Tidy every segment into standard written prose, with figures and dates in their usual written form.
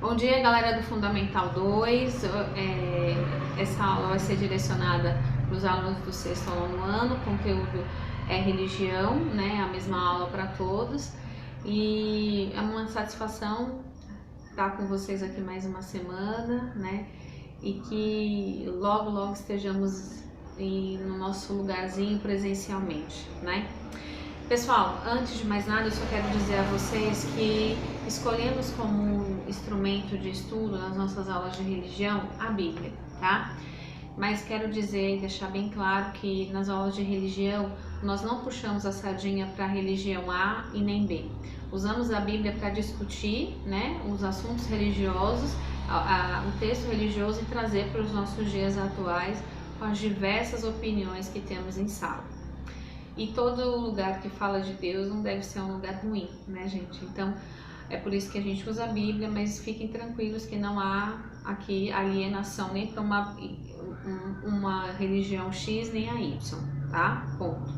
Bom dia, galera do Fundamental 2. Essa aula vai ser direcionada para os alunos do sexto ao nono ano. O conteúdo é religião, né? A mesma aula para todos. E é uma satisfação estar com vocês aqui mais uma semana, né? E que logo estejamos no nosso lugarzinho presencialmente, né? Pessoal, antes de mais nada, eu só quero dizer a vocês que escolhemos como instrumento de estudo nas nossas aulas de religião a Bíblia, tá? Mas quero dizer e deixar bem claro que nas aulas de religião nós não puxamos a sardinha para a religião A e nem B. Usamos a Bíblia para discutir, né, os assuntos religiosos, o texto religioso e trazer para os nossos dias atuais com as diversas opiniões que temos em sala. E todo lugar que fala de Deus não deve ser um lugar ruim, né, gente? Então, é por isso que a gente usa a Bíblia, mas fiquem tranquilos que não há aqui alienação nem para uma religião X nem a Y, tá? Ponto.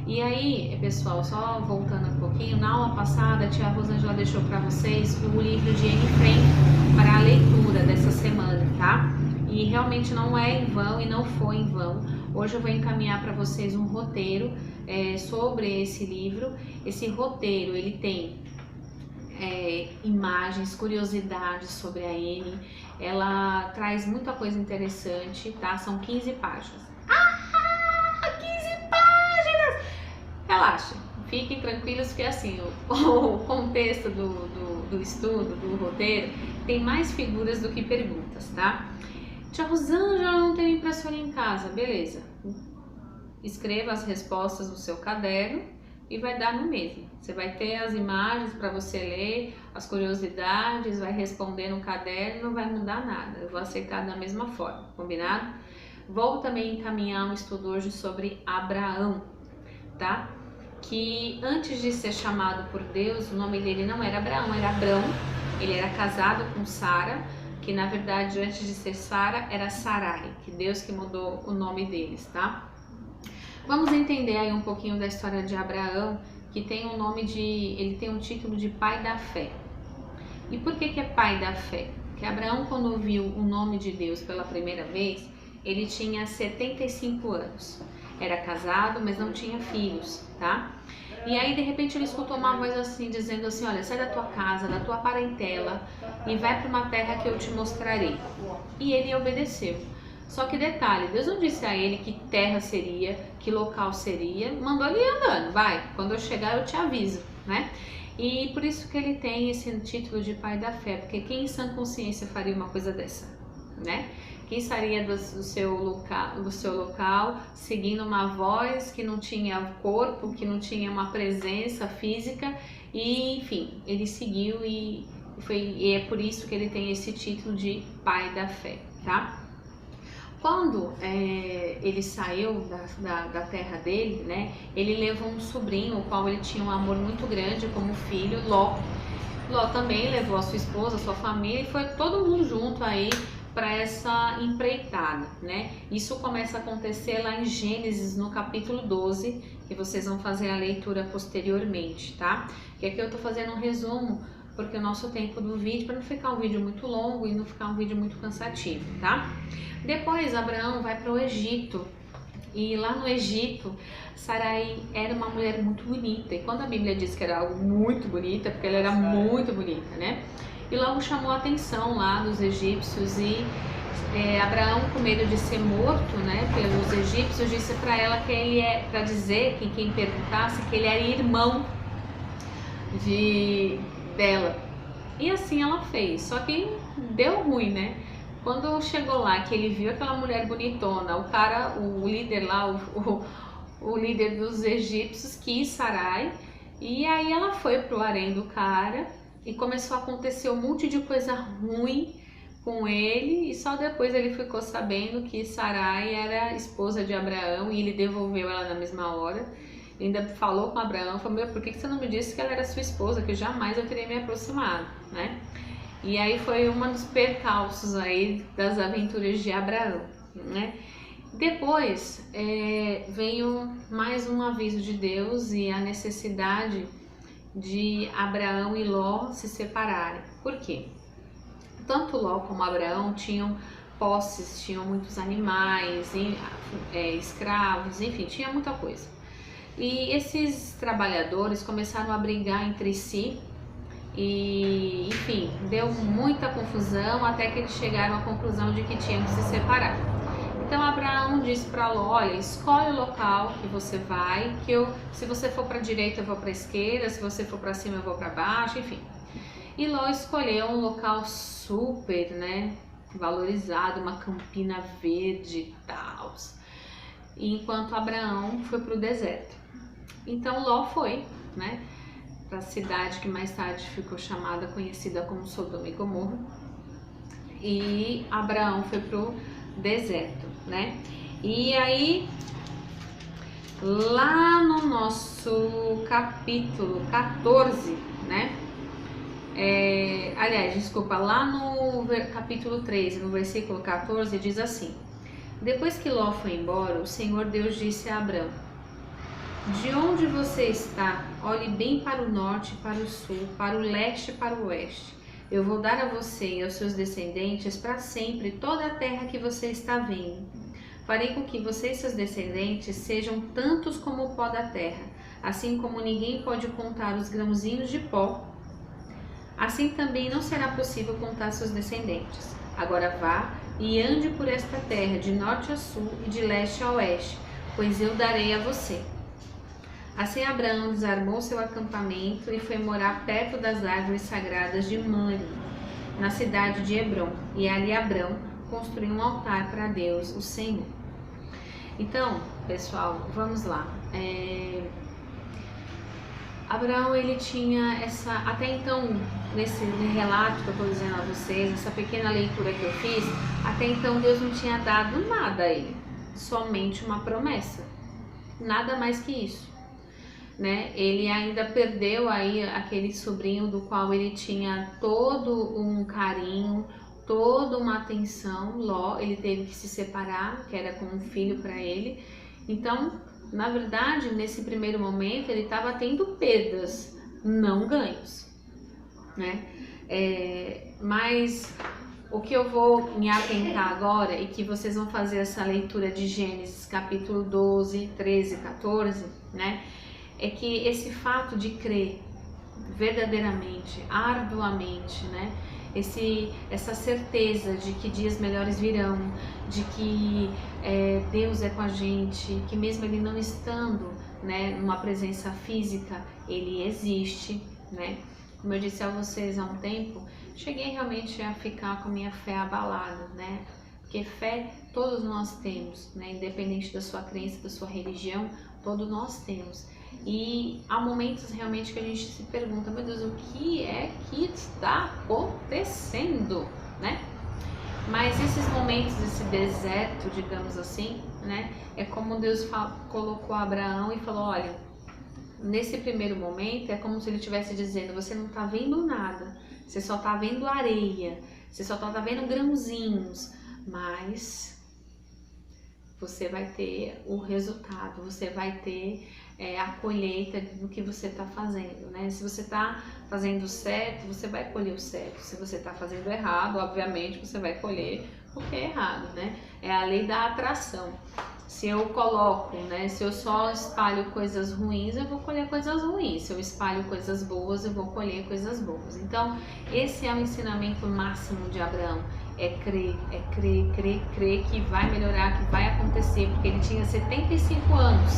E aí, pessoal, só voltando um pouquinho, na aula passada a tia Rosângela deixou para vocês o livro de Anne Frank para a leitura dessa semana, tá? E realmente não é em vão e não foi em vão. Hoje eu vou encaminhar para vocês um roteiro sobre esse livro. Esse roteiro, ele tem imagens, curiosidades sobre a Anne. Ela traz muita coisa interessante, tá? São 15 páginas. 15 páginas! Relaxa, fiquem tranquilos que assim, o contexto do estudo, do roteiro, tem mais figuras do que perguntas, tá? Tia Rosângela, não tem impressora em casa, beleza. Escreva as respostas no seu caderno e vai dar no mesmo. Você vai ter as imagens para você ler, as curiosidades, vai responder no caderno, não vai mudar nada. Eu vou aceitar da mesma forma, combinado? Vou também encaminhar um estudo hoje sobre Abraão, tá? Que antes de ser chamado por Deus, o nome dele não era Abraão, era Abrão. Ele era casado com Sara, que na verdade antes de ser Sara era Sarai, que Deus que mudou o nome deles, tá? Vamos entender aí um pouquinho da história de Abraão, que tem ele tem um título de pai da fé. E por que é pai da fé? Porque Abraão, quando ouviu o nome de Deus pela primeira vez, ele tinha 75 anos. Era casado, mas não tinha filhos, tá? E aí, de repente, ele escutou uma voz assim, dizendo assim, olha, sai da tua casa, da tua parentela e vai para uma terra que eu te mostrarei. E ele obedeceu. Só que detalhe, Deus não disse a ele que terra seria, que local seria, mandou ele ir andando, vai, quando eu chegar eu te aviso, né? E por isso que ele tem esse título de pai da fé, porque quem em sã consciência faria uma coisa dessa, né? Quem estaria do seu local seguindo uma voz que não tinha corpo, que não tinha uma presença física, e enfim, ele seguiu e é por isso que ele tem esse título de pai da fé, tá? Quando ele saiu da terra dele, né, ele levou um sobrinho, o qual ele tinha um amor muito grande como filho, Ló. Ló também levou a sua esposa, a sua família, e foi todo mundo junto aí para essa empreitada, né? Isso começa a acontecer lá em Gênesis, no capítulo 12, que vocês vão fazer a leitura posteriormente, tá? Que aqui eu tô fazendo um resumo, porque o nosso tempo do vídeo, para não ficar um vídeo muito longo e não ficar um vídeo muito cansativo, tá? Depois Abraão vai para o Egito, e lá no Egito, Sarai era uma mulher muito bonita, e quando a Bíblia diz que era algo muito bonita, porque ela era muito bonita, né? E logo chamou a atenção lá dos egípcios, e Abraão, com medo de ser morto, né, pelos egípcios, disse para ela que ele para dizer que quem perguntasse que ele era irmão dela. E assim ela fez, só que deu ruim, né? Quando chegou lá, que ele viu aquela mulher bonitona, o líder lá, o líder dos egípcios quis Sarai, e aí ela foi pro harém do cara e começou a acontecer um monte de coisa ruim com ele, e só depois ele ficou sabendo que Sarai era esposa de Abraão e ele devolveu ela na mesma hora. Ele ainda falou com Abraão, falou, meu, por que você não me disse que ela era sua esposa, que jamais eu teria me aproximado, né? E aí foi um dos percalços aí das aventuras de Abraão, né? Depois veio mais um aviso de Deus e a necessidade de Abraão e Ló se separarem. Por quê? tanto Ló como Abraão tinham posses, tinham muitos animais, escravos, enfim, tinha muita coisa. E esses trabalhadores começaram a brigar entre si e, enfim, deu muita confusão até que eles chegaram à conclusão de que tinham que se separar. Então Abraão disse para Ló: olha, escolhe o local que você vai, que se você for para a direita eu vou para a esquerda, se você for para cima eu vou para baixo, enfim. E Ló escolheu um local super, valorizado, uma campina verde e tal, enquanto Abraão foi para o deserto. Então Ló foi, para a cidade que mais tarde ficou conhecida como Sodoma e Gomorra, e Abraão foi para o deserto, E aí, lá no nosso capítulo 14, lá no capítulo 13, no versículo 14, diz assim: depois que Ló foi embora, o Senhor Deus disse a Abrão: de onde você está, olhe bem para o norte e para o sul, para o leste e para o oeste. Eu vou dar a você e aos seus descendentes para sempre toda a terra que você está vendo. Farei com que você e seus descendentes sejam tantos como o pó da terra, assim como ninguém pode contar os grãozinhos de pó. Assim também não será possível contar seus descendentes. Agora vá e ande por esta terra, de norte a sul e de leste a oeste, pois eu darei a você. Assim Abraão desarmou seu acampamento e foi morar perto das árvores sagradas de Mamre, na cidade de Hebrom, e ali Abrão construiu um altar para Deus, o Senhor. Então, pessoal, vamos lá. Abraão, ele tinha até então, nesse relato que eu estou dizendo a vocês, essa pequena leitura que eu fiz, até então Deus não tinha dado nada a ele, somente uma promessa, nada mais que isso. Ele ainda perdeu aí aquele sobrinho do qual ele tinha todo um carinho, toda uma atenção. Ló, ele teve que se separar, que era como um filho para ele. Então, na verdade, nesse primeiro momento, ele estava tendo perdas, não ganhos, Mas o que eu vou me atentar agora e que vocês vão fazer essa leitura de Gênesis capítulo 12, 13, 14, é que esse fato de crer verdadeiramente, arduamente, essa certeza de que dias melhores virão, de que Deus é com a gente, que mesmo Ele não estando numa presença física, Ele existe, Como eu disse a vocês há um tempo, cheguei realmente a ficar com a minha fé abalada, Porque fé todos nós temos, Independente da sua crença, da sua religião, todos nós temos. E há momentos realmente que a gente se pergunta: meu Deus, o que é que está acontecendo, Mas esses momentos, esse deserto, digamos assim, é como Deus colocou Abraão e falou: olha, nesse primeiro momento é como se ele estivesse dizendo: você não está vendo nada, você só está vendo areia, você só está vendo grãozinhos, mas você vai ter o resultado, você vai ter a colheita do que você está fazendo, Se você está fazendo certo, você vai colher o certo. Se você está fazendo errado, obviamente você vai colher o que é errado, É a lei da atração. Se eu coloco, se eu só espalho coisas ruins, eu vou colher coisas ruins. Se eu espalho coisas boas, eu vou colher coisas boas. Então, esse é o ensinamento máximo de Abraão. É crer, crer que vai melhorar, que vai acontecer, porque ele tinha 75 anos,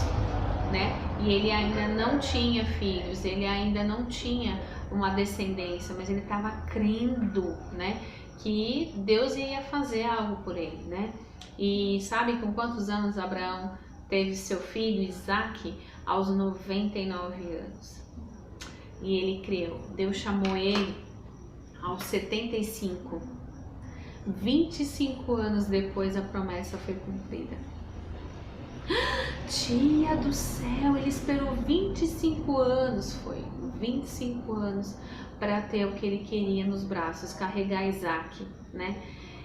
E ele ainda não tinha filhos, ele ainda não tinha uma descendência, mas ele estava crendo, que Deus ia fazer algo por ele, E sabe com quantos anos Abraão teve seu filho Isaque? Aos 99 anos. E ele creu. Deus chamou ele aos 75. 25 anos depois a promessa foi cumprida. Tia do céu, ele esperou 25 anos, 25 anos para ter o que ele queria nos braços, carregar Isaque,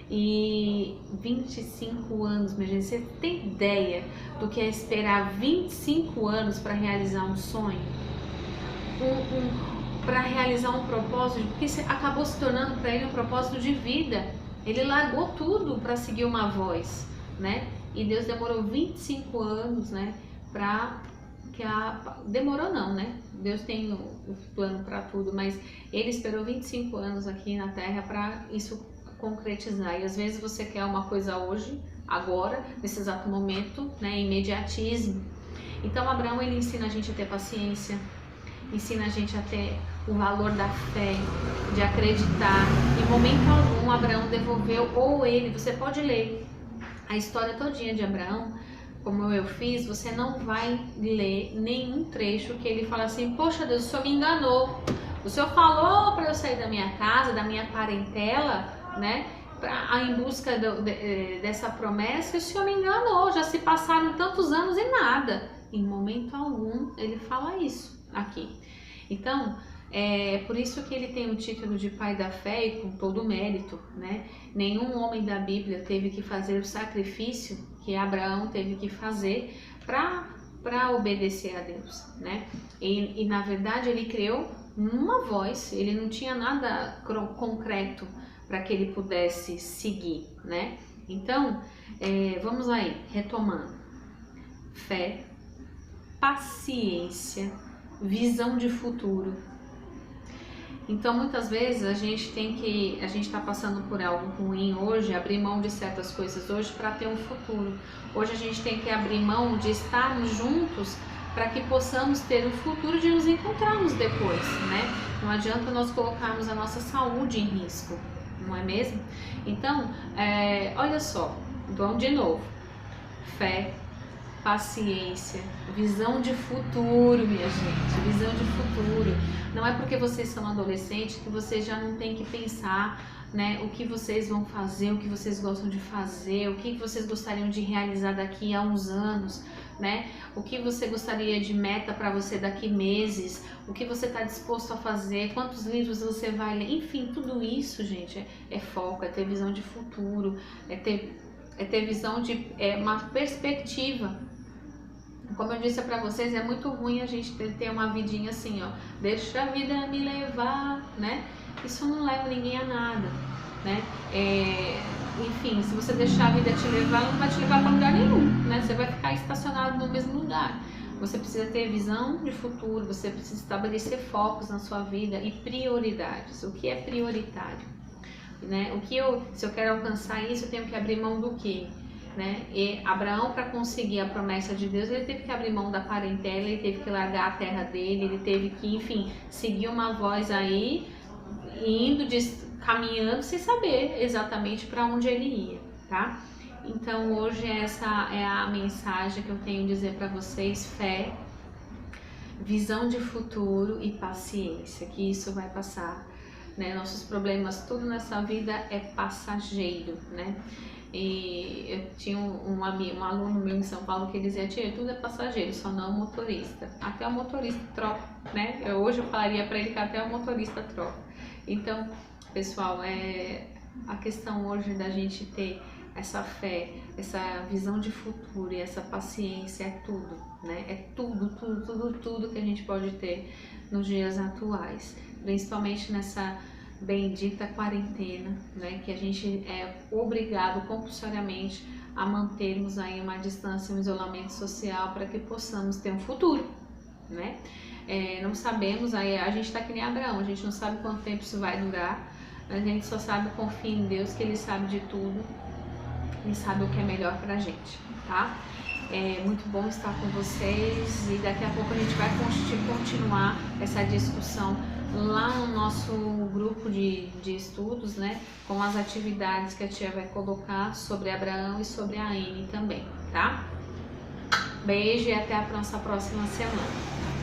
E 25 anos, minha gente, você tem ideia do que é esperar 25 anos para realizar um sonho? para realizar um propósito, porque acabou se tornando para ele um propósito de vida. Ele largou tudo para seguir uma voz, né? E Deus demorou 25 anos, né? Demorou não, né? Deus tem o plano para tudo, mas ele esperou 25 anos aqui na Terra para isso concretizar. E às vezes você quer uma coisa hoje, agora, nesse exato momento, né? Imediatismo. Então Abraão, ele ensina a gente a ter paciência, ensina a gente a ter o valor da fé, de acreditar. Em momento algum Abraão devolveu, ou ele, você pode ler a história todinha de Abraão, como eu fiz, você não vai ler nenhum trecho que ele fala assim: poxa Deus, o Senhor me enganou, o Senhor falou para eu sair da minha casa, da minha parentela, né, em busca dessa promessa, e o Senhor me enganou, já se passaram tantos anos e nada. Em momento algum ele fala isso aqui. Então, é por isso que ele tem o título de pai da fé, e com todo o mérito, né? Nenhum homem da Bíblia teve que fazer o sacrifício que Abraão teve que fazer para obedecer a Deus, né? E na verdade ele criou uma voz, ele não tinha nada concreto para que ele pudesse seguir, né? Então, vamos aí, retomando: fé, paciência, visão de futuro. Então muitas vezes a gente está passando por algo ruim hoje, abrir mão de certas coisas hoje para ter um futuro. Hoje a gente tem que abrir mão de estarmos juntos para que possamos ter um futuro de nos encontrarmos depois, né? Não adianta nós colocarmos a nossa saúde em risco, não é mesmo? Então, olha só, vamos de novo: fé, paciência, visão de futuro, minha gente, visão de futuro. Não é porque vocês são adolescentes que vocês já não têm que pensar, né, o que vocês vão fazer, o que vocês gostam de fazer, o que vocês gostariam de realizar daqui a uns anos, né? O que você gostaria de meta para você daqui meses, o que você está disposto a fazer, quantos livros você vai ler, enfim, tudo isso, gente, é foco, é ter visão de futuro, é ter visão de uma perspectiva. Como eu disse para vocês, é muito ruim a gente ter uma vidinha assim, ó, deixa a vida me levar, né? Isso não leva ninguém a nada, né? Enfim, se você deixar a vida te levar, ela não vai te levar para lugar nenhum, né? Você vai ficar estacionado no mesmo lugar. Você precisa ter visão de futuro, você precisa estabelecer focos na sua vida e prioridades. O que é prioritário, né? Se eu quero alcançar isso, eu tenho que abrir mão do quê? Né? E Abraão, para conseguir a promessa de Deus, ele teve que abrir mão da parentela, ele teve que largar a terra dele, ele teve que, enfim, seguir uma voz aí, caminhando sem saber exatamente para onde ele ia, tá? Então hoje essa é a mensagem que eu tenho a dizer para vocês: fé, visão de futuro e paciência, que isso vai passar, né? Nossos problemas, tudo nessa vida é passageiro, né? E eu tinha um aluno meu em São Paulo que dizia: tia, tudo é passageiro, só não o motorista. Até o motorista troca, né? Hoje eu falaria para ele que até o motorista troca. Então, pessoal, a questão hoje da gente ter essa fé, essa visão de futuro e essa paciência é tudo, né? É tudo que a gente pode ter nos dias atuais, principalmente nessa bendita quarentena, né, que a gente é obrigado compulsoriamente a mantermos aí uma distância, um isolamento social para que possamos ter um futuro, né? Não sabemos, aí a gente está que nem Abraão, a gente não sabe quanto tempo isso vai durar, a gente só sabe, confia em Deus, que Ele sabe de tudo e sabe o que é melhor pra gente, tá? É muito bom estar com vocês e daqui a pouco a gente vai continuar essa discussão lá no nosso grupo de estudos, né, com as atividades que a tia vai colocar sobre Abraão e sobre a Anne também, tá? Beijo e até a nossa próxima semana.